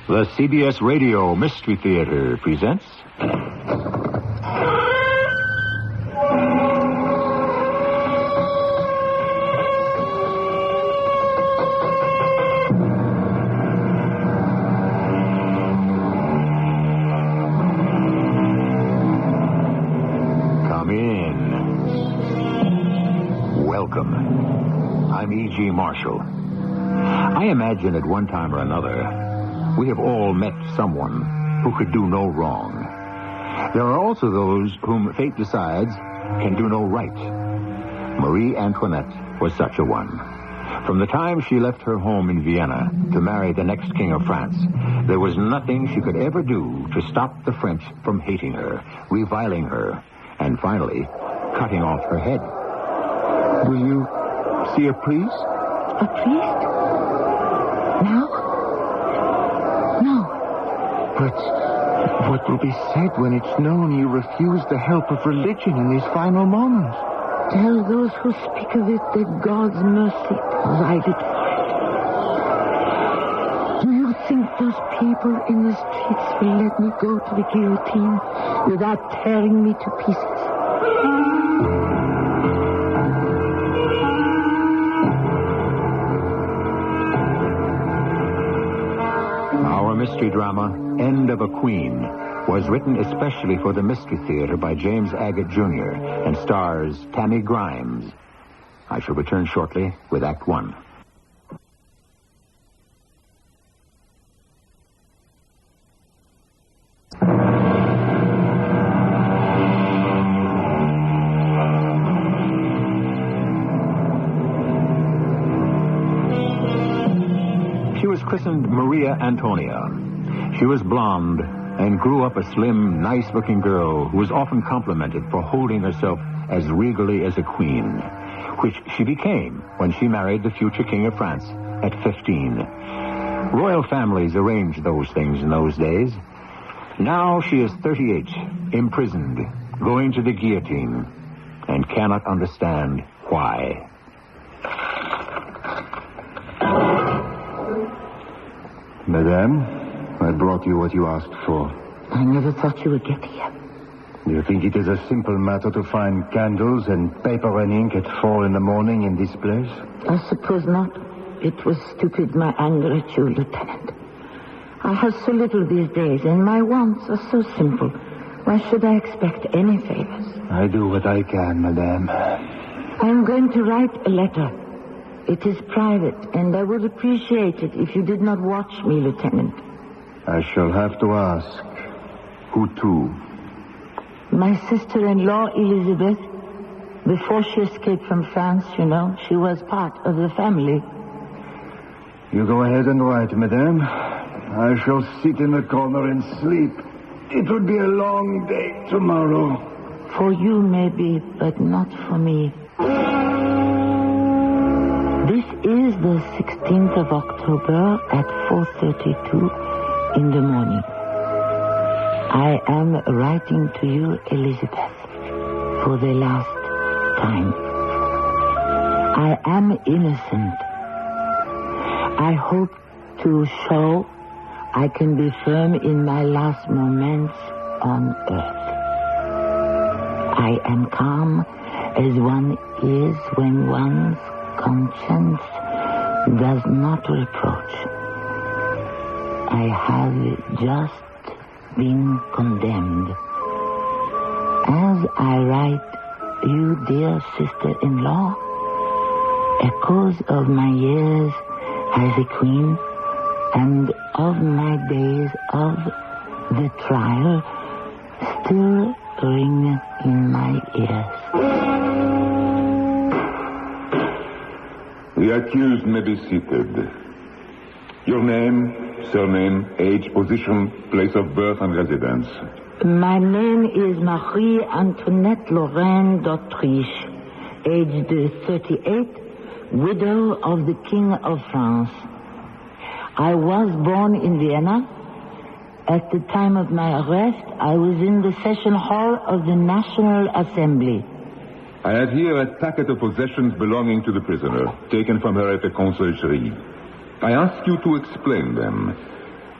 The CBS Radio Mystery Theater presents... Come in. Welcome. I'm E.G. Marshall. I imagine at one time or another... we have all met someone who could do no wrong. There are also those whom fate decides can do no right. Marie Antoinette was such a one. From the time she left her home in Vienna to marry the next king of France, there was nothing she could ever do to stop the French from hating her, reviling her, and finally cutting off her head. Will you see a priest? A priest? Now? No. But what will be said when it's known you refused the help of religion in these final moments? Tell those who speak of it that God's mercy provided for it. Do you think those people in the streets will let me go to the guillotine without tearing me to pieces? Our mystery drama, End of a Queen, was written especially for the Mystery Theater by James Agate Jr. and stars Tammy Grimes. I shall return shortly with Act One. She was christened Maria Antonia. She was blonde and grew up a slim, nice-looking girl who was often complimented for holding herself as regally as a queen, which she became when she married the future King of France at 15. Royal families arranged those things in those days. Now she is 38, imprisoned, going to the guillotine, and cannot understand why. Madame, I brought you what you asked for. I never thought you would get here. You think it is a simple matter to find candles and paper and ink at 4 in the morning in this place? I suppose not. It was stupid, my anger at you, Lieutenant. I have so little these days, and my wants are so simple. Why should I expect any favors? I do what I can, Madame. I am going to write a letter. It is private, and I would appreciate it if you did not watch me, Lieutenant. I shall have to ask. Who to? My sister-in-law, Elizabeth. Before she escaped from France, you know, she was part of the family. You go ahead and write, Madame. I shall sit in the corner and sleep. It will be a long day tomorrow. For you, maybe, but not for me. This is the 16th of October at 4:32 in the morning. I am writing to you, Elizabeth, for the last time. I am innocent. I hope to show I can be firm in my last moments on earth. I am calm as one is when one's conscience does not reproach. I have just been condemned. As I write you, dear sister-in-law, echoes of my years as a queen and of my days of the trial still ring in my ears. The accused may be seated. Your name, surname, age, position, place of birth and residence. My name is Marie Antoinette Lorraine d'Autriche, aged 38, widow of the King of France. I was born in Vienna. At the time of my arrest, I was in the session hall of the National Assembly. I have here a packet of possessions belonging to the prisoner, taken from her at the conciergerie. I ask you to explain them.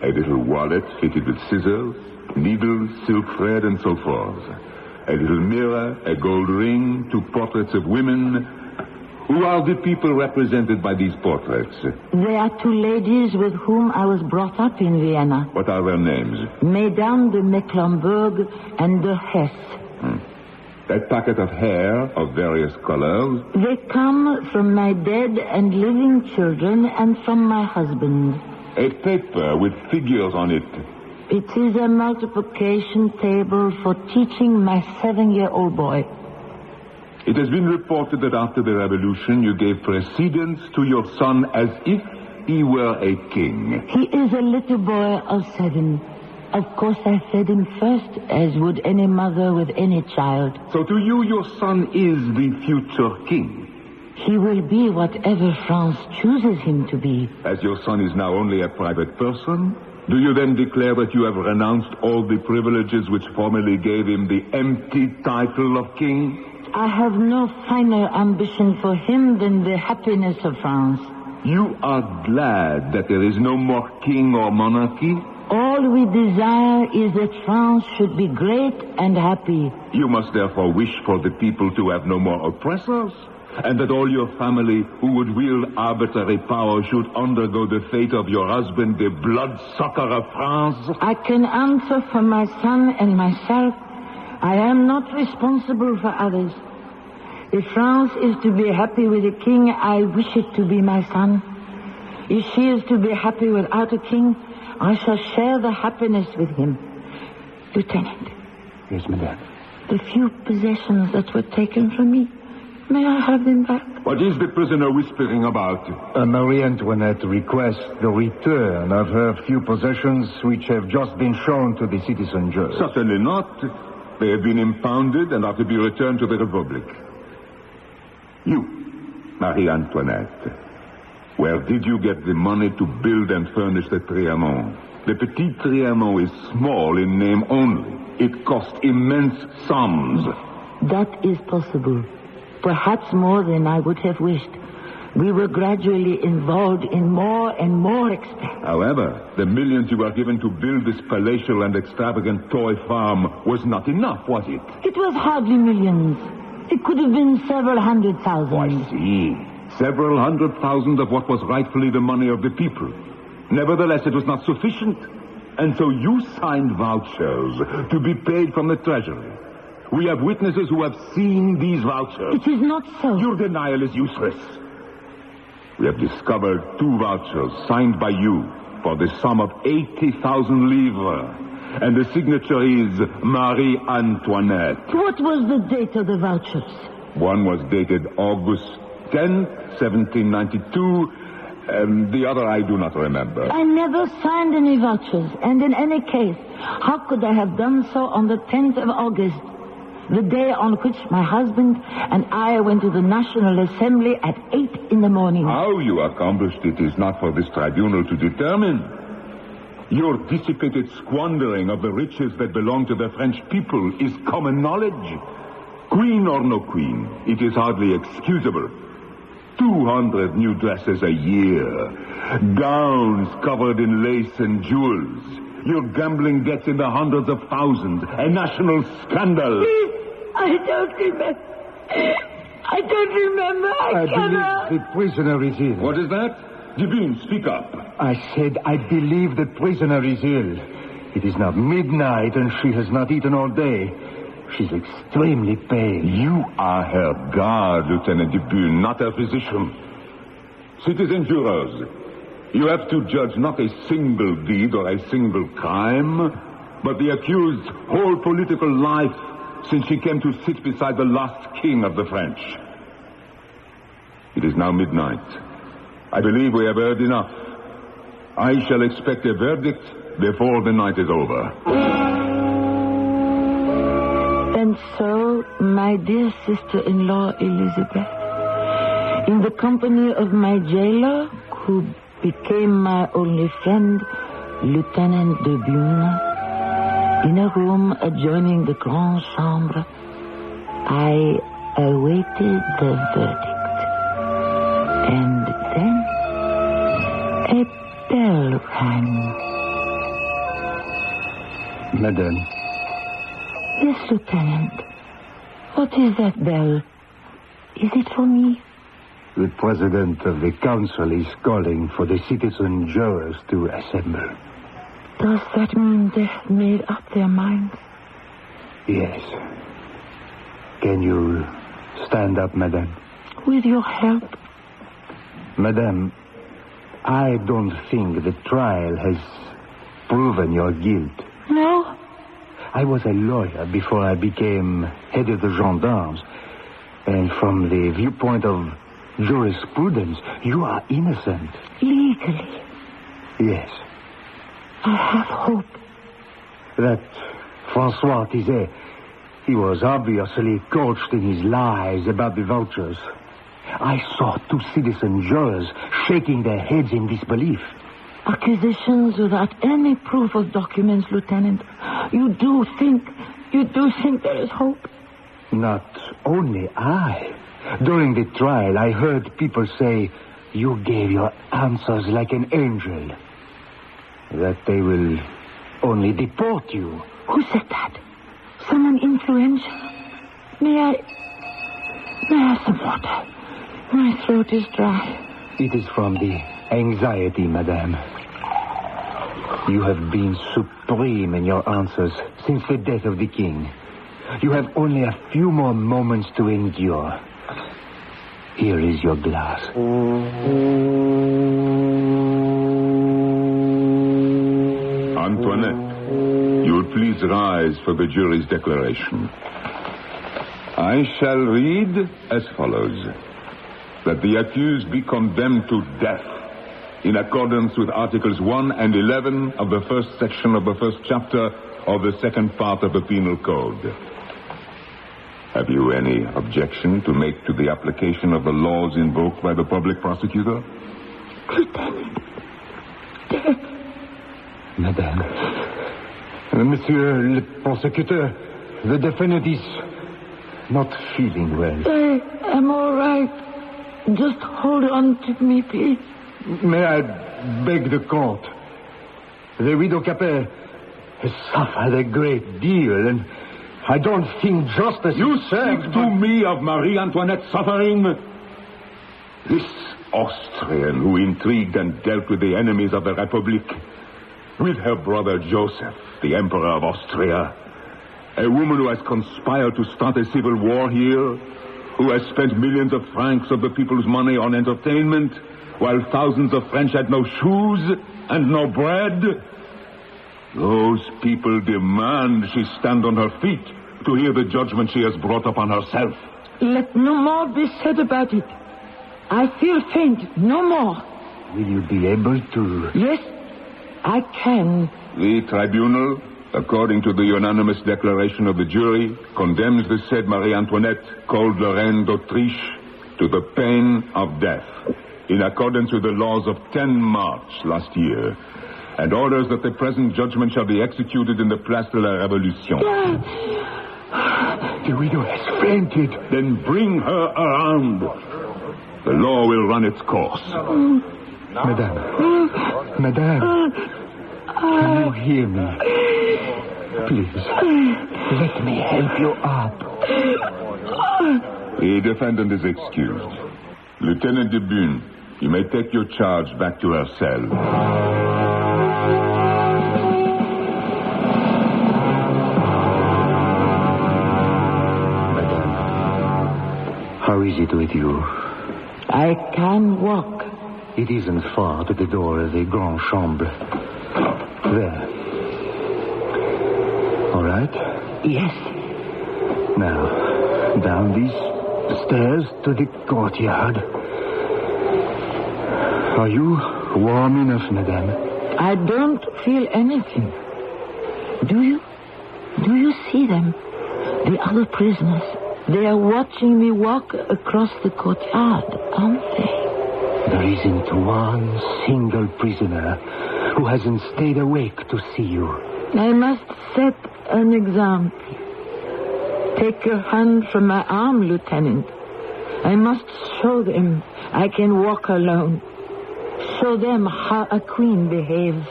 A little wallet fitted with scissors, needles, silk thread, and so forth. A little mirror, a gold ring, 2 portraits of women. Who are the people represented by these portraits? They are 2 ladies with whom I was brought up in Vienna. What are their names? Mesdames de Mecklenburg and de Hesse. That packet of hair of various colors? They come from my dead and living children and from my husband. A paper with figures on it. It is a multiplication table for teaching my 7-year-old boy. It has been reported that after the revolution you gave precedence to your son as if he were a king. He is a little boy of 7. Of course, I fed him first, as would any mother with any child. So to you, your son is the future king. He will be whatever France chooses him to be. As your son is now only a private person, do you then declare that you have renounced all the privileges which formerly gave him the empty title of king? I have no finer ambition for him than the happiness of France. You are glad that there is no more king or monarchy? All we desire is that France should be great and happy. You must therefore wish for the people to have no more oppressors, and that all your family who would wield arbitrary power should undergo the fate of your husband, the bloodsucker of France? I can answer for my son and myself. I am not responsible for others. If France is to be happy with a king, I wish it to be my son. If she is to be happy without a king, I shall share the happiness with him. Lieutenant. Yes, madame. The few possessions that were taken from me, may I have them back? What is the prisoner whispering about? Marie Antoinette requests the return of her few possessions which have just been shown to the citizen judge. Certainly not. They have been impounded and are to be returned to the Republic. You, Marie Antoinette, where did you get the money to build and furnish the Trianon? The Petit Trianon is small in name only. It cost immense sums. That is possible. Perhaps more than I would have wished. We were gradually involved in more and more expense. However, the millions you were given to build this palatial and extravagant toy farm was not enough, was it? It was hardly millions. It could have been several 100,000. Oh, I see. Several 100,000 of what was rightfully the money of the people. Nevertheless, it was not sufficient. And so you signed vouchers to be paid from the treasury. We have witnesses who have seen these vouchers. It is not so. Your denial is useless. We have discovered 2 vouchers signed by you for the sum of 80,000 livres. And the signature is Marie Antoinette. What was the date of the vouchers? One was dated August 10th, 1792. The other I do not remember. I never signed any vouchers. And in any case, how could I have done so on the 10th of August? The day on which my husband and I went to the National Assembly at 8 in the morning. How you accomplished it is not for this tribunal to determine. Your dissipated squandering of the riches that belong to the French people is common knowledge. Queen or no queen, it is hardly excusable. 200 new dresses a year. Gowns covered in lace and jewels. Your gambling debts in the hundreds of thousands. A national scandal. Please, I don't remember. I don't remember. I cannot. believe the prisoner is ill. What is that? Divine, speak up. I said I believe the prisoner is ill. It is now midnight and she has not eaten all day. She's extremely pale. You are her guard, Lieutenant Dubune, not a physician. Citizen jurors, you have to judge not a single deed or a single crime, but the accused's whole political life since she came to sit beside the last king of the French. It is now midnight. I believe we have heard enough. I shall expect a verdict before the night is over. And so, my dear sister-in-law Elizabeth, in the company of my jailer, who became my only friend, Lieutenant Dubune, in a room adjoining the Grande Chambre, I awaited the verdict. And then a bell rang. Madame. Yes, Lieutenant. What is that bell? Is it for me? The president of the council is calling for the citizen jurors to assemble. Does that mean they have made up their minds? Yes. Can you stand up, Madame? With your help? Madame, I don't think the trial has proven your guilt. No? I was a lawyer before I became head of the gendarmes. And from the viewpoint of jurisprudence, you are innocent. Legally? Yes. I have hope. That Francois Tizet, he was obviously coached in his lies about the vultures. I saw 2 citizen jurors shaking their heads in disbelief. Accusations without any proof of documents, Lieutenant. You do think there is hope? Not only I. During the trial, I heard people say you gave your answers like an angel. That they will only deport you. Who said that? Someone influential? May I have some water? My throat is dry. It is from the anxiety, Madame. You have been supreme in your answers since the death of the king. You have only a few more moments to endure. Here is your glass. Antoinette, you will please rise for the jury's declaration. I shall read as follows. That the accused be condemned to death in accordance with Articles 1 and 11 of the first section of the first chapter of the second part of the Penal Code. Have you any objection to make to the application of the laws invoked by the public prosecutor? Lieutenant, death. Madame. Monsieur le prosecutor, the defendant is not feeling well. I am all right. Just hold on to me, please. May I beg the court? The widow Capet has suffered a great deal, and I don't think justice... You speak to me of Marie Antoinette's suffering? This Austrian who intrigued and dealt with the enemies of the Republic, with her brother Joseph, the Emperor of Austria, a woman who has conspired to start a civil war here, who has spent millions of francs of the people's money on entertainment, while thousands of French had no shoes and no bread. Those people demand she stand on her feet to hear the judgment she has brought upon herself. Let no more be said about it. I feel faint. No more. Will you be able to... Yes, I can. The tribunal, according to the unanimous declaration of the jury, condemns the said Marie Antoinette, called the Reine d'Autriche, to the pain of death, in accordance with the laws of 10 March last year, and orders that the present judgment shall be executed in the Place de la Révolution. The widow has fainted. Then bring her around. The law will run its course. Madame, can you hear me? Please, let me help you up. The defendant is excused. Lieutenant de Bune, you may take your charge back to her cell. How is it with you? I can walk. It isn't far to the door of the Grand Chambre. There. All right? Yes. Now, down these stairs to the courtyard. Are you warm enough, madame? I don't feel anything. Do you? Do you see them? The other prisoners. They are watching me walk across the courtyard, aren't they? There isn't one single prisoner who hasn't stayed awake to see you. I must set an example. Take your hand from my arm, Lieutenant. I must show them I can walk alone. Show them how a queen behaves,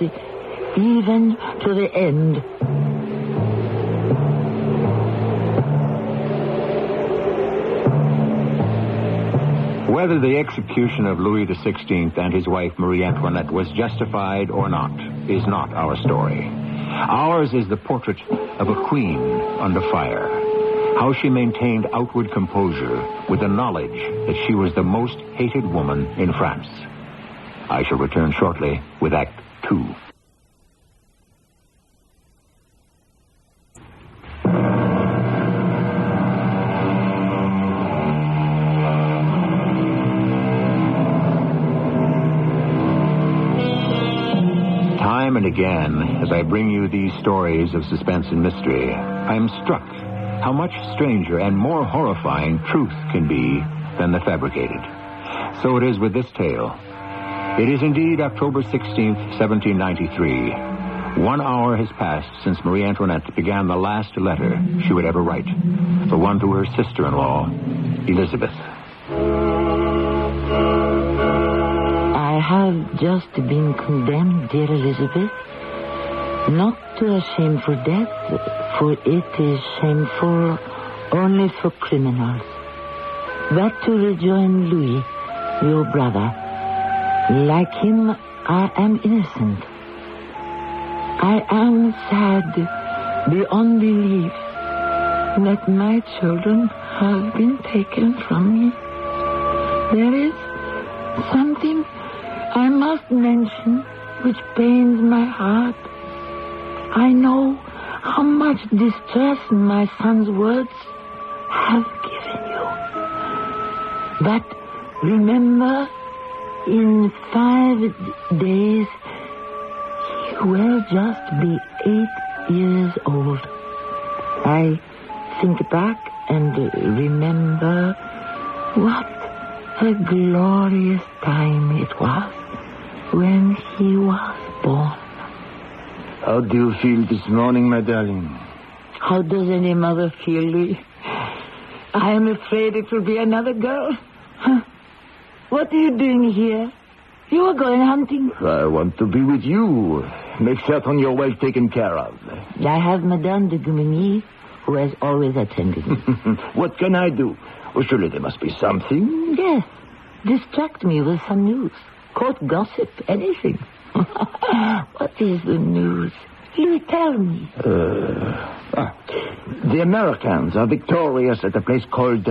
even to the end. Whether the execution of Louis XVI and his wife Marie Antoinette was justified or not is not our story. Ours is the portrait of a queen under fire. How she maintained outward composure with the knowledge that she was the most hated woman in France. I shall return shortly with Act 2. Time and again, as I bring you these stories of suspense and mystery, I am struck how much stranger and more horrifying truth can be than the fabricated. So it is with this tale. It is indeed October 16th, 1793. 1 hour has passed since Marie Antoinette began the last letter she would ever write, the one to her sister-in-law, Elizabeth. I have just been condemned, dear Elizabeth, not to a shameful death, for it is shameful only for criminals, but to rejoin Louis, your brother. Like him, I am innocent. I am sad beyond belief that my children have been taken from me. There is something I must mention which pains my heart. I know how much distress my son's words have given you. But remember, in 5 days, he will just be 8 years old. I think back and remember what a glorious time it was when he was born. How do you feel this morning, my darling? How does any mother feel, Louis? I am afraid it will be another girl. What are you doing here? You are going hunting. I want to be with you. Make certain you're well taken care of. I have Madame de Gummigny, who has always attended me. What can I do? Oh, surely there must be something. Yes. Distract me with some news. Court gossip, anything. What is the news? Louis, tell me. The Americans are victorious at a place called,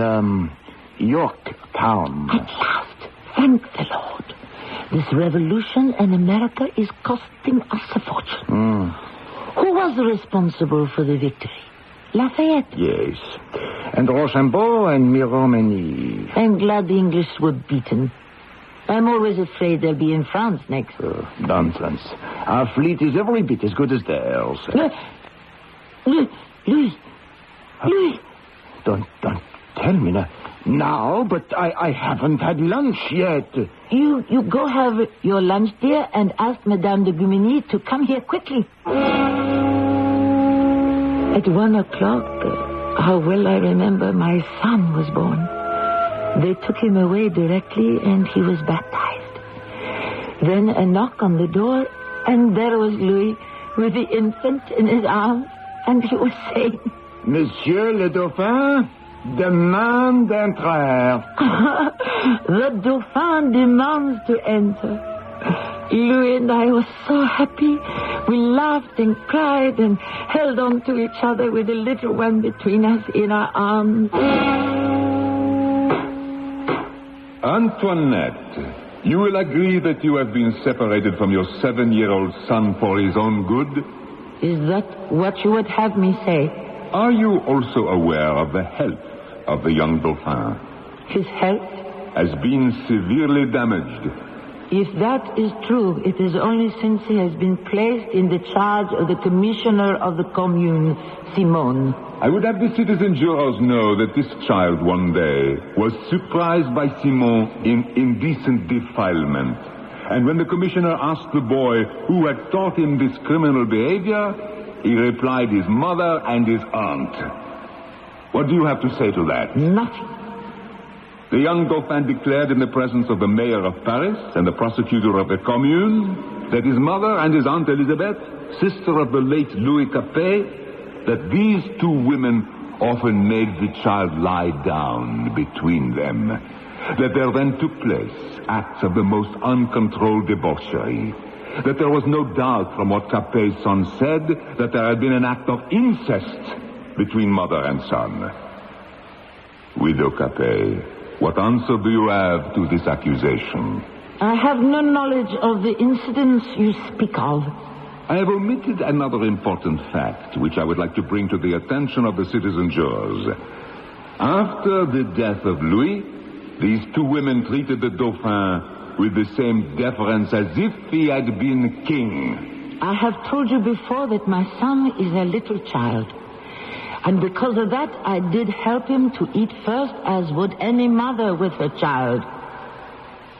Yorktown. At last. Thank the Lord. This revolution in America is costing us a fortune. Who was responsible for the victory? Lafayette. Yes. And Rochambeau and Miromani. I'm glad the English were beaten. I'm always afraid they'll be in France next. Nonsense. Our fleet is every bit as good as theirs. Louis. Don't tell me now, but I haven't had lunch yet. You go have your lunch, dear, and ask Madame de Gummigny to come here quickly. At 1 o'clock, how well I remember, my son was born. They took him away directly, and he was baptized. Then a knock on the door, and there was Louis with the infant in his arms, and he was saying, Monsieur le Dauphin demande d'entrer. The Dauphin demands to enter. Louis and I were so happy. We laughed and cried and held on to each other with the little one between us in our arms. Antoinette, you will agree that you have been separated from your 7-year-old son for his own good? Is that what you would have me say? Are you also aware of the health of the young Dauphin? His health? Has been severely damaged. If that is true, it is only since he has been placed in the charge of the commissioner of the commune, Simone. I would have the citizen jurors know that this child one day was surprised by Simone in indecent defilement. And when the commissioner asked the boy who had taught him this criminal behavior, he replied his mother and his aunt. What do you have to say to that? Nothing. The young Dauphin declared in the presence of the mayor of Paris and the prosecutor of the commune that his mother and his aunt Elizabeth, sister of the late Louis Capet, that these two women often made the child lie down between them. that there then took place acts of the most uncontrolled debauchery, that there was no doubt from what Capet's son said that there had been an act of incest between mother and son. Widow Capet, what answer do you have to this accusation? I have no knowledge of the incidents you speak of. I have omitted another important fact, which I would like to bring to the attention of the citizen jurors. After the death of Louis, these two women treated the Dauphin with the same deference as if he had been king. I have told you before that my son is a little child. And because of that, I did help him to eat first, as would any mother with her child.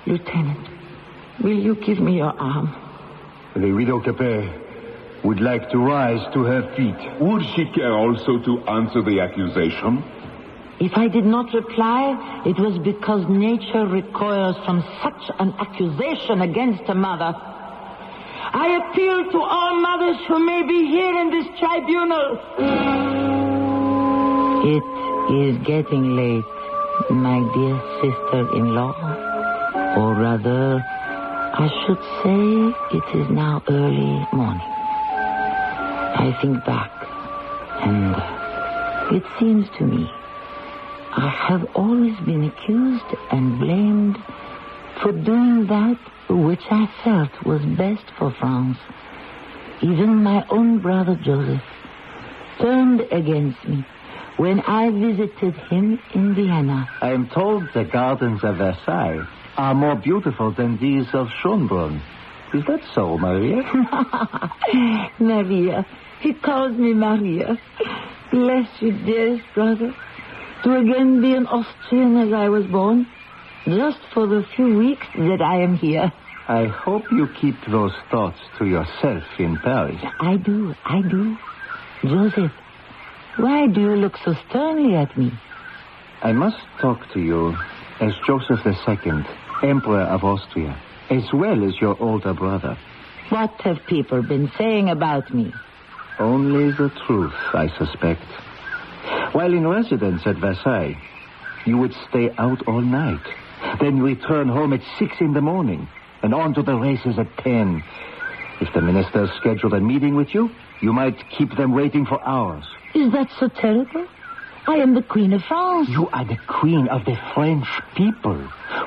Lieutenant, will you give me your arm? The widow Capet would like to rise to her feet. Would she care also to answer the accusation? If I did not reply, it was because nature recoils from such an accusation against a mother. I appeal to all mothers who may be here in this tribunal. It is getting late, my dear sister-in-law. Or rather, I should say it is now early morning. I think back, and it seems to me I have always been accused and blamed for doing that which I felt was best for France. Even my own brother Joseph turned against me when I visited him in Vienna. I am told the gardens of Versailles are more beautiful than these of Schönbrunn. Is that so, Maria? Maria. He calls me Maria. Bless you, dearest brother. To again be an Austrian as I was born, just for the few weeks that I am here. I hope you keep those thoughts to yourself in Paris. I do. Joseph, why do you look so sternly at me? I must talk to you as Joseph II, Emperor of Austria, as well as your older brother. What have people been saying about me? Only the truth, I suspect. While in residence at Versailles, you would stay out all night, then return home at 6 a.m, and on to the races at 10. If the ministers scheduled a meeting with you, you might keep them waiting for hours. Is that so terrible? I am the Queen of France. You are the queen of the French people,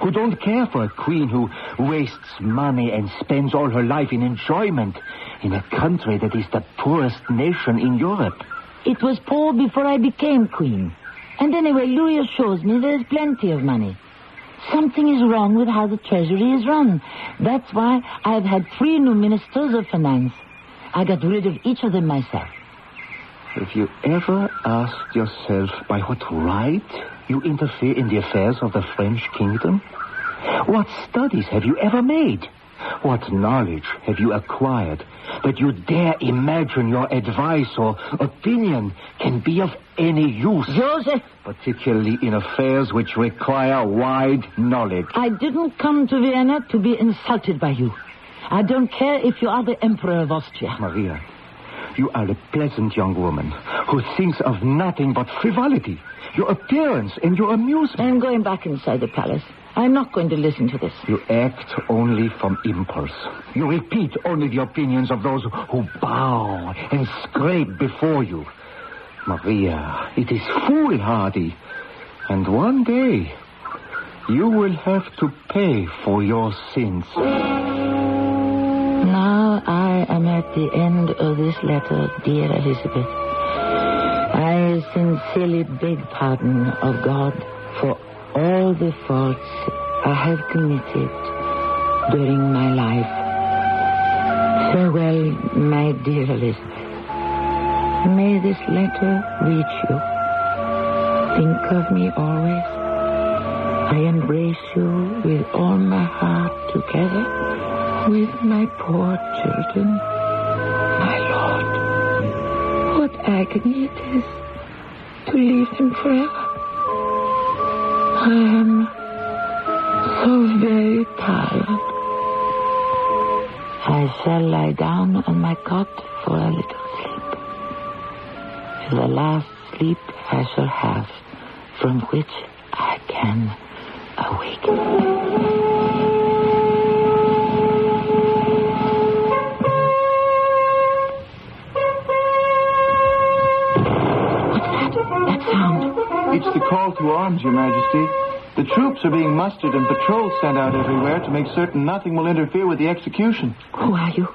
who don't care for a queen who wastes money and spends all her life in enjoyment in a country that is the poorest nation in Europe. It was poor before I became queen. And anyway, Louis assures me there's plenty of money. Something is wrong with how the treasury is run. That's why I've had 3 new ministers of finance. I got rid of each of them myself. Have you ever asked yourself by what right you interfere in the affairs of the French kingdom? What studies have you ever made? What knowledge have you acquired that you dare imagine your advice or opinion can be of any use? Joseph! Particularly in affairs which require wide knowledge. I didn't come to Vienna to be insulted by you. I don't care if you are the Emperor of Austria. Maria, you are a pleasant young woman who thinks of nothing but frivolity, your appearance and your amusement. I'm going back inside the palace. I'm not going to listen to this. You act only from impulse. You repeat only the opinions of those who bow and scrape before you. Maria, it is foolhardy. And one day, you will have to pay for your sins. Now I am at the end of this letter, dear Elizabeth. I sincerely beg pardon of God for all the faults I have committed during my life. Farewell, my dear Elizabeth. May this letter reach you. Think of me always. I embrace you with all my heart together with my poor children. My Lord, what agony it is to leave them forever. I am so very tired. I shall lie down on my cot for a little sleep. The last sleep I shall have, from which I can awake. It's the call to arms, Your Majesty. The troops are being mustered and patrols sent out everywhere to make certain nothing will interfere with the execution. Who are you?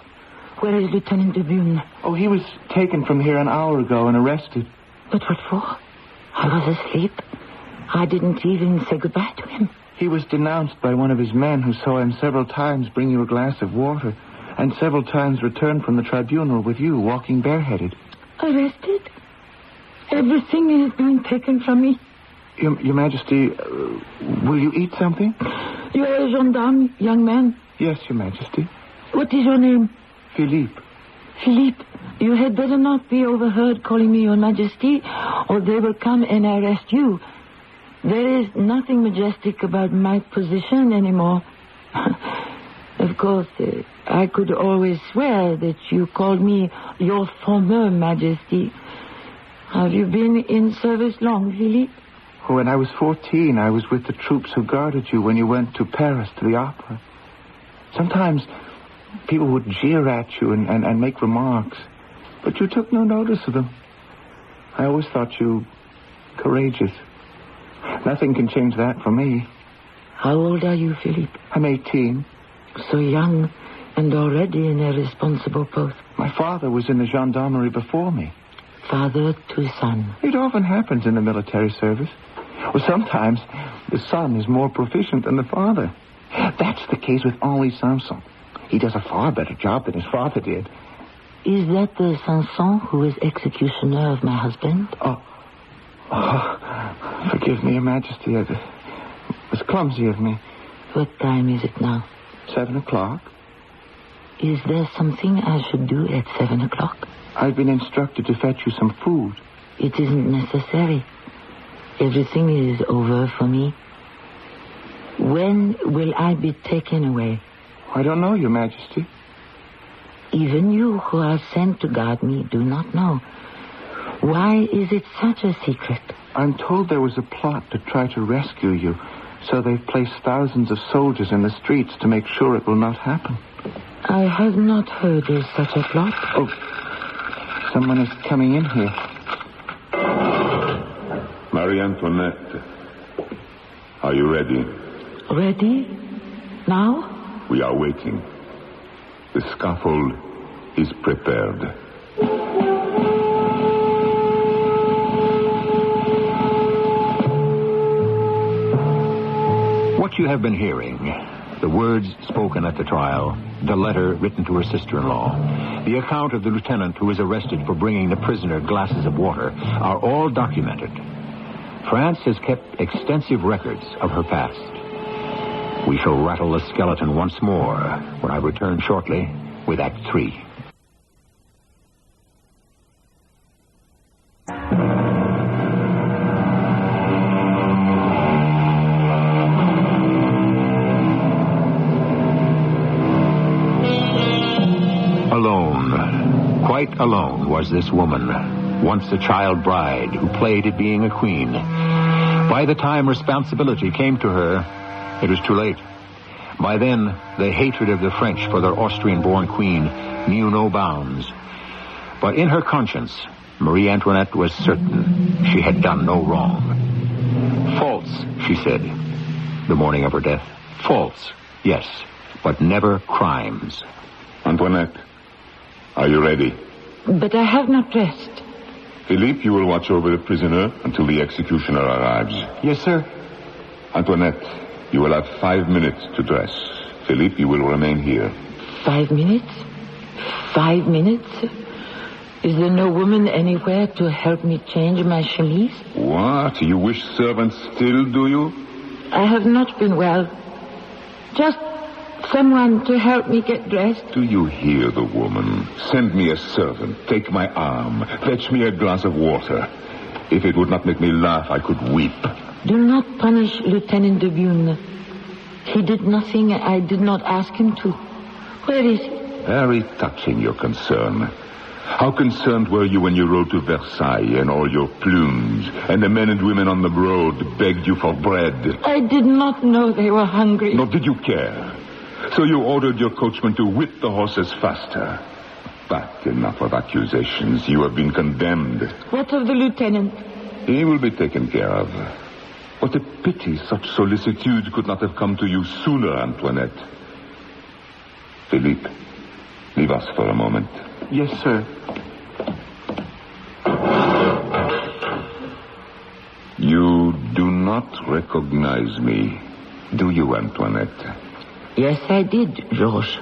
Where is Lieutenant de Bune? Oh, he was taken from here an hour ago and arrested. But what for? I was asleep. I didn't even say goodbye to him. He was denounced by one of his men who saw him several times bring you a glass of water and several times return from the tribunal with you walking bareheaded. Arrested? Everything is being taken from me. Your Majesty, will you eat something? You are a gendarme, young man? Yes, Your Majesty. What is your name? Philippe. Philippe, you had better not be overheard calling me Your Majesty, or they will come and arrest you. There is nothing majestic about my position anymore. Of course, I could always swear that you called me Your Former Majesty. Have you been in service long, Philippe? When I was 14, I was with the troops who guarded you when you went to Paris to the opera. Sometimes people would jeer at you and make remarks, but you took no notice of them. I always thought you courageous. Nothing can change that for me. How old are you, Philippe? I'm 18. So young and already in a responsible post. My father was in the gendarmerie before me. Father to son. It often happens in the military service. Well, sometimes the son is more proficient than the father. That's the case with Henri Sanson. He does a far better job than his father did. Is that the Sanson who is executioner of my husband? Oh, forgive me, Your Majesty. It was clumsy of me. What time is it now? 7 o'clock. Is there something I should do at 7 o'clock? I've been instructed to fetch you some food. It isn't necessary. Everything is over for me. When will I be taken away? I don't know, Your Majesty. Even you who are sent to guard me do not know. Why is it such a secret? I'm told there was a plot to try to rescue you, so they've placed thousands of soldiers in the streets to make sure it will not happen. I have not heard of such a plot. Oh, someone is coming in here. Marie Antoinette, are you ready? Ready? Now? We are waiting. The scaffold is prepared. What you have been hearing, the words spoken at the trial, the letter written to her sister-in-law, the account of the lieutenant who was arrested for bringing the prisoner glasses of water, are all documented. France has kept extensive records of her past. We shall rattle the skeleton once more when I return shortly with Act 3. Alone, quite alone was this woman, once a child bride who played at being a queen. By the time responsibility came to her, it was too late. By then, the hatred of the French for their Austrian-born queen knew no bounds. But in her conscience, Marie Antoinette was certain she had done no wrong. Faults, she said, the morning of her death. Faults, yes, but never crimes. Antoinette, are you ready? But I have not dressed. Philippe, you will watch over the prisoner until the executioner arrives. Yes, sir. Antoinette, you will have 5 minutes to dress. Philippe, you will remain here. 5 minutes? 5 minutes? Is there no woman anywhere to help me change my chemise? What? You wish servants still, do you? I have not been well. Just someone to help me get dressed. Do you hear the woman? Send me a servant. Take my arm. Fetch me a glass of water. If it would not make me laugh, I could weep. Do not punish Lieutenant de Bune. He did nothing I did not ask him to. Where is he? Very touching, your concern. How concerned were you when you rode to Versailles in all your plumes, and the men and women on the road begged you for bread? I did not know they were hungry. Nor did you care. So you ordered your coachman to whip the horses faster. But enough of accusations. You have been condemned. What of the lieutenant? He will be taken care of. What a pity such solicitude could not have come to you sooner, Antoinette. Philippe, leave us for a moment. Yes, sir. You do not recognize me, do you, Antoinette? Yes, I did, Georges.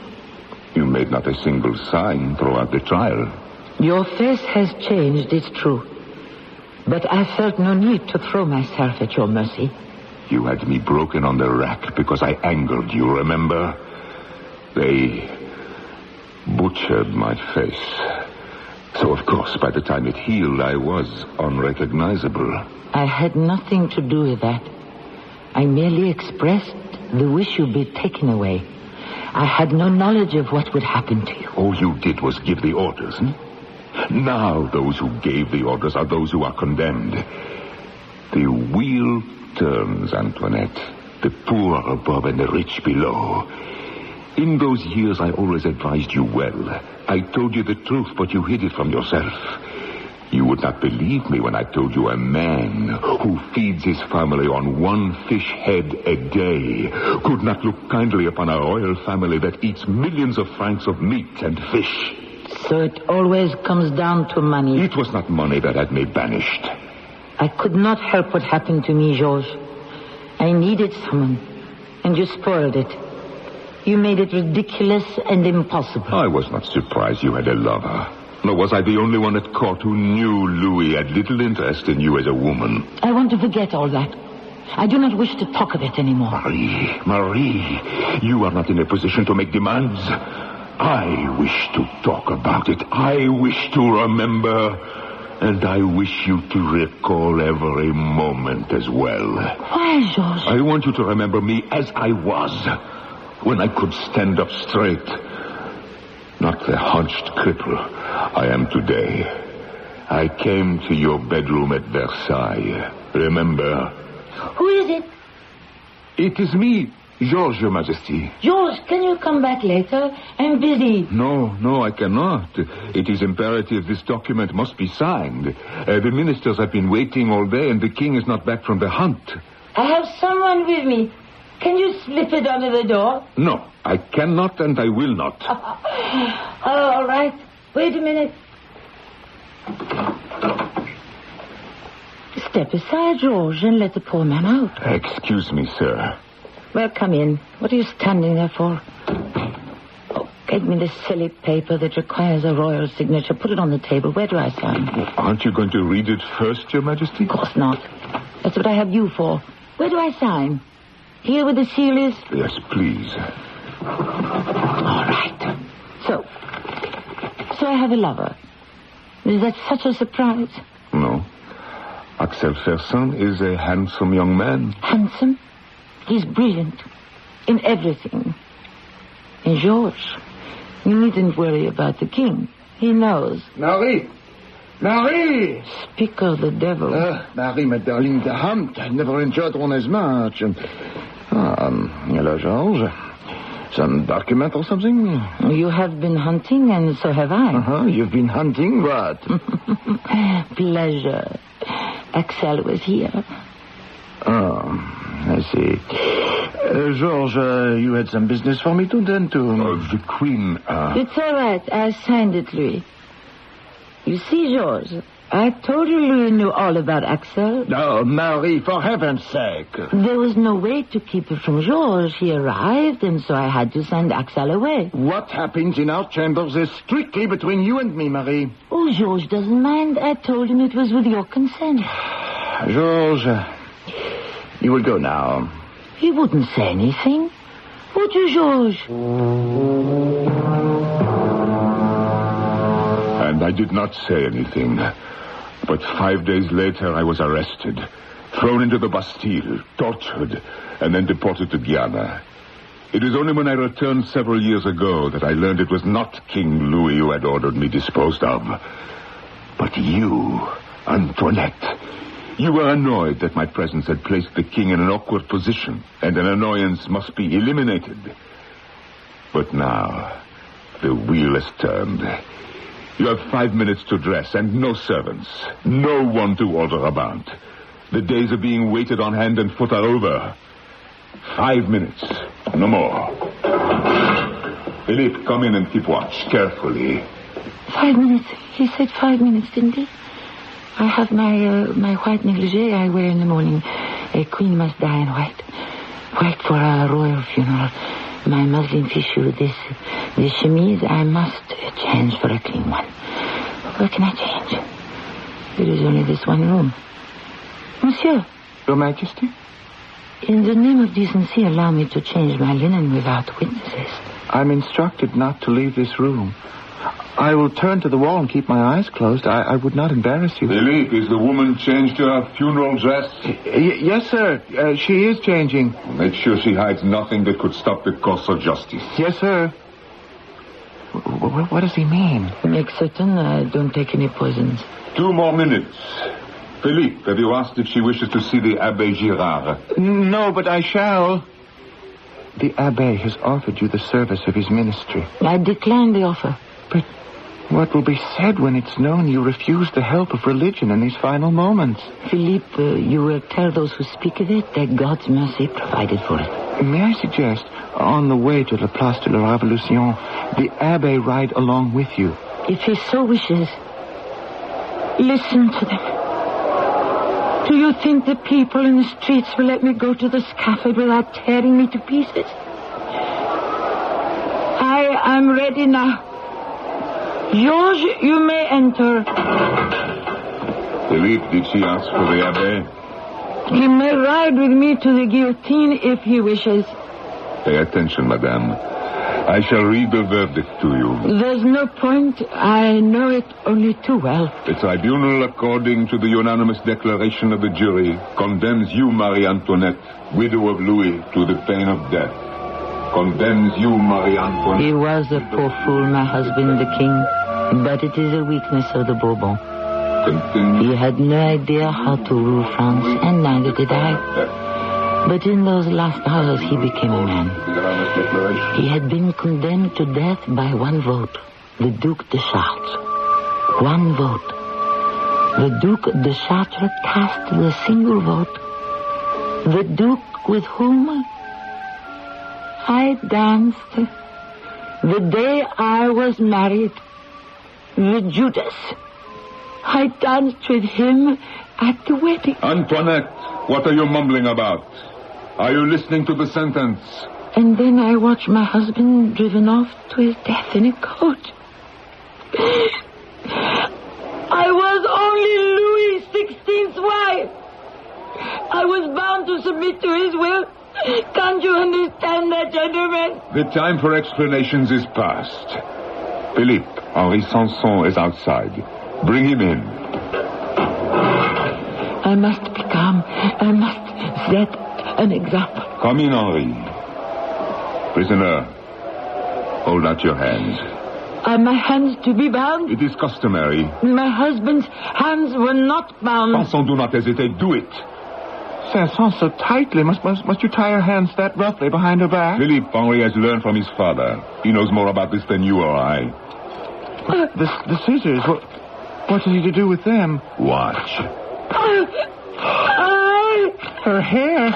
You made not a single sign throughout the trial. Your face has changed, it's true. But I felt no need to throw myself at your mercy. You had me broken on the rack because I angered you, remember? They butchered my face. So, of course, by the time it healed, I was unrecognizable. I had nothing to do with that. I merely expressed the wish you be taken away. I had no knowledge of what would happen to you. All you did was give the orders, Now those who gave the orders are those who are condemned. The wheel turns, Antoinette. The poor above and the rich below. In those years, I always advised you well. I told you the truth, but you hid it from yourself. You would not believe me when I told you a man who feeds his family on one fish head a day could not look kindly upon a royal family that eats millions of francs of meat and fish. So it always comes down to money. It was not money that had me banished. I could not help what happened to me, Georges. I needed someone, and you spoiled it. You made it ridiculous and impossible. I was not surprised you had a lover. Nor was I the only one at court who knew Louis had little interest in you as a woman. I want to forget all that. I do not wish to talk of it anymore. Marie, you are not in a position to make demands. I wish to talk about it. I wish to remember. And I wish you to recall every moment as well. Why, Georges? I want you to remember me as I was, when I could stand up straight. Not the hunched cripple I am today. I came to your bedroom at Versailles. Remember? Who is it? It is me, Georges, Your Majesty. Georges, can you come back later? I'm busy. No, I cannot. It is imperative this document must be signed. The ministers have been waiting all day, and the king is not back from the hunt. I have someone with me. Can you slip it under the door? No, I cannot and I will not. All right. Wait a minute. Step aside, Georges, and let the poor man out. Excuse me, sir. Well, come in. What are you standing there for? Oh, get me the silly paper that requires a royal signature. Put it on the table. Where do I sign? Aren't you going to read it first, Your Majesty? Of course not. That's what I have you for. Where do I sign? Here where the seal is? Yes, please. All right. So I have a lover. Is that such a surprise? No. Axel Fersen is a handsome young man. Handsome? He's brilliant. In everything. And Georges, you needn't worry about the king. He knows. Marie! Speak of the devil. Marie, my darling, the hunt. I never enjoyed one as much. Hello, Georges. Some document or something? You have been hunting, and so have I. You've been hunting what? Pleasure. Axel was here. Oh, I see. Georges, you had some business for me to attend to. The Queen, It's all right. I signed it, Louis. You see, Georges, I told you Louis knew all about Axel. Oh, Marie, for heaven's sake. There was no way to keep it from Georges. He arrived, and so I had to send Axel away. What happens in our chambers is strictly between you and me, Marie. Oh, Georges doesn't mind. I told him it was with your consent. Georges, you will go now. He wouldn't say anything. Would you, Georges? And I did not say anything. But 5 days later, I was arrested, thrown into the Bastille, tortured, and then deported to Guyana. It was only when I returned several years ago that I learned it was not King Louis who had ordered me disposed of, but you, Antoinette. You were annoyed that my presence had placed the king in an awkward position, and an annoyance must be eliminated. But now, the wheel has turned. You have 5 minutes to dress, and no servants. No one to order about. The days of being waited on hand and foot are over. 5 minutes. No more. Philippe, come in and keep watch carefully. 5 minutes. He said 5 minutes, didn't he? I have my white negligee I wear in the morning. A queen must die in white. White for a royal funeral. My muslin fichu, this chemise, I must change for a clean one. Where can I change? There is only this one room. Monsieur. Your Majesty? In the name of decency, allow me to change my linen without witnesses. I'm instructed not to leave this room. I will turn to the wall and keep my eyes closed. I would not embarrass you. Philippe, is the woman changed to her funeral dress? Yes, sir. She is changing. Make sure she hides nothing that could stop the course of justice. Yes, sir. What does he mean? Make certain I don't take any poisons. 2 more minutes. Philippe, have you asked if she wishes to see the Abbé Girard? No, but I shall. The Abbé has offered you the service of his ministry. I decline the offer. But what will be said when it's known you refuse the help of religion in these final moments? Philippe, you will tell those who speak of it that God's mercy provided for it. May I suggest, on the way to La Place de la Révolution, the Abbé ride along with you? If he so wishes, listen to them. Do you think the people in the streets will let me go to the scaffold without tearing me to pieces? I am ready now. Georges, you may enter. Philippe, did she ask for the Abbé? He may ride with me to the guillotine if he wishes. Pay attention, madame. I shall read the verdict to you. There's no point. I know it only too well. The tribunal, according to the unanimous declaration of the jury, condemns you, Marie Antoinette, widow of Louis, to the pain of death. Condemns you, Marie Antoinette. He was a poor fool, my husband, the king. But it is a weakness of the Bourbon. Continue. He had no idea how to rule France, and neither did I. But in those last hours, he became a man. He had been condemned to death by one vote, the Duc de Chartres. One vote. The Duc de Chartres cast the single vote. The Duc with whom I danced the day I was married. The Judas. I danced with him at the wedding. Antoinette, what are you mumbling about? Are you listening to the sentence? And then I watched my husband driven off to his death in a coach. I was only Louis XVI's wife. I was bound to submit to his will. Can't you understand that, gentlemen? The time for explanations is past. Philippe, Henri Sanson is outside. Bring him in. I must be calm. I must set an example. Come in, Henri. Prisoner, hold out your hands. Are my hands to be bound? It is customary. My husband's hands were not bound. Sanson, do not hesitate. Do it. Sanson, so tightly. Must you tie her hands that roughly behind her back? Philippe, Henri has learned from his father. He knows more about this than you or I. The scissors, what is he to do with them? Watch. Her hair.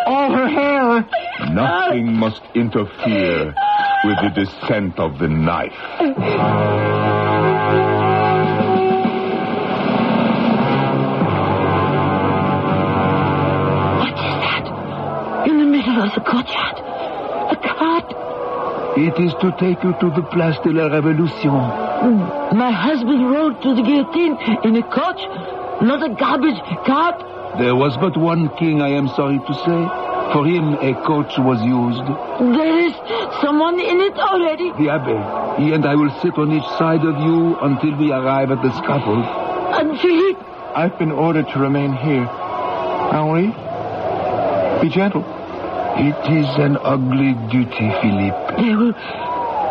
All her hair. Nothing must interfere with the descent of the knife. What is that? In the middle of the courtyard. A cart. It is to take you to the Place de la Révolution. My husband rode to the guillotine in a coach, not a garbage cart. There was but one king, I am sorry to say. For him, a coach was used. There is someone in it already. The Abbé. He and I will sit on each side of you until we arrive at the scaffold. And Philippe? I've been ordered to remain here. Henri, be gentle. It is an ugly duty, Philippe.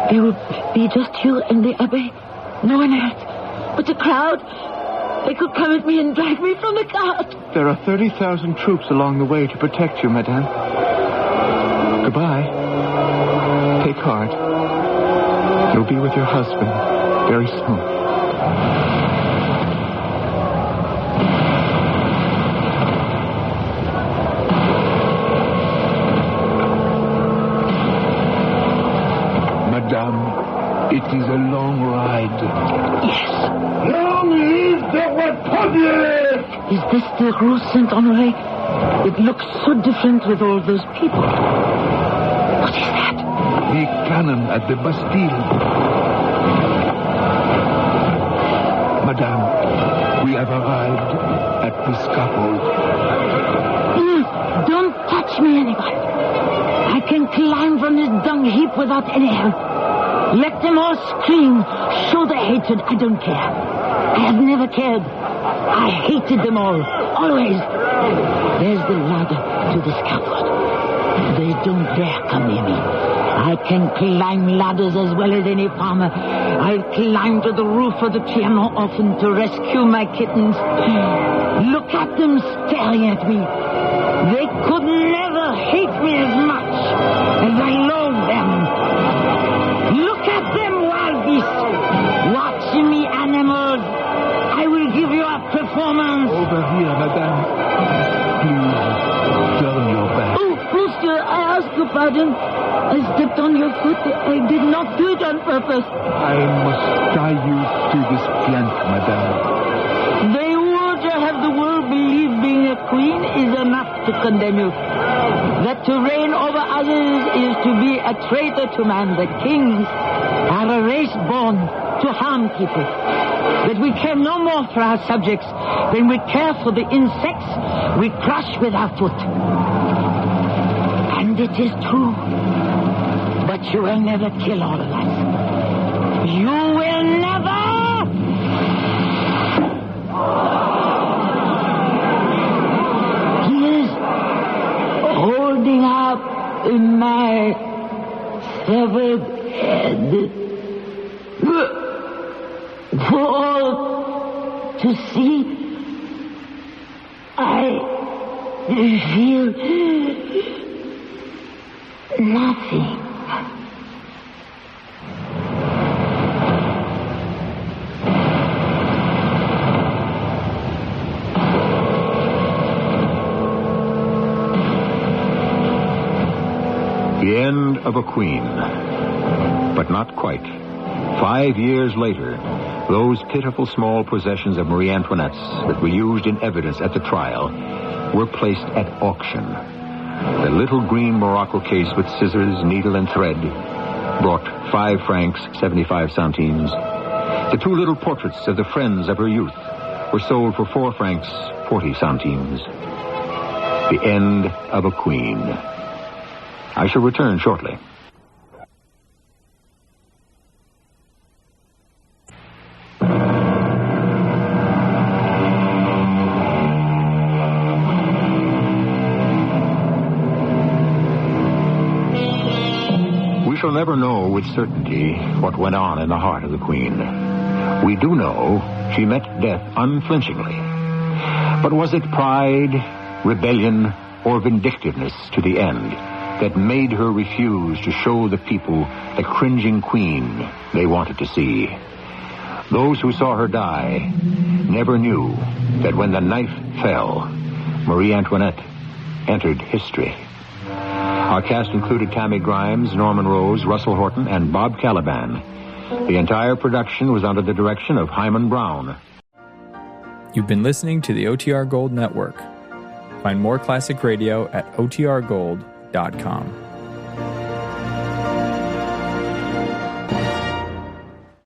There will be just you and the Abbé. No one else. But the crowd, they could come at me and drag me from the cart. There are 30,000 troops along the way to protect you, madame. Goodbye. Take heart. You'll be with your husband very soon. Madame, it is a long ride. Yes. Long live the Republic! Is this the Rue Saint-Honoré? It looks so different with all those people. What is that? The cannon at the Bastille. Madame, we have arrived at the scaffold. Don't touch me, anybody. I can climb from this dung heap without any help. Let them all scream. Show their hatred. I don't care. I have never cared. I hated them all. Always. There's the ladder to the scaffold. They don't dare come near me. I can climb ladders as well as any farmer. I've climbed to the roof of the Trianon often to rescue my kittens. Look at them staring at me. They could never hate me as much as I loathe them. Look at them, wild beasts. Watch me, animals. I will give you a performance. Over here, madame. Please, turn your back. Oh, monsieur, I ask your pardon. I stepped on your foot. I did not do it on purpose. I must tie you to this plank, madame. They would have the world believe being a queen is enough to condemn you. That to reign over others is to be a traitor to man. The kings are a race born to harm people. That we care no more for our subjects than we care for the insects we crush with our foot. And it is true. But you will never kill all of us. You will never! He is holding up my severed head for all to see. I feel nothing. The end of a queen. But not quite. 5 years later, those pitiful small possessions of Marie Antoinette's that were used in evidence at the trial were placed at auction. The little green morocco case with scissors, needle, and thread brought 5 francs, 75 centimes. The 2 little portraits of the friends of her youth were sold for 4 francs, 40 centimes. The end of a queen. I shall return shortly. We shall never know with certainty what went on in the heart of the Queen. We do know she met death unflinchingly. But was it pride, rebellion, or vindictiveness to the end that made her refuse to show the people the cringing queen they wanted to see? Those who saw her die never knew that when the knife fell, Marie Antoinette entered history. Our cast included Tammy Grimes, Norman Rose, Russell Horton, and Bob Caliban. The entire production was under the direction of Hyman Brown. You've been listening to the OTR Gold Network. Find more classic radio at otrgold.com.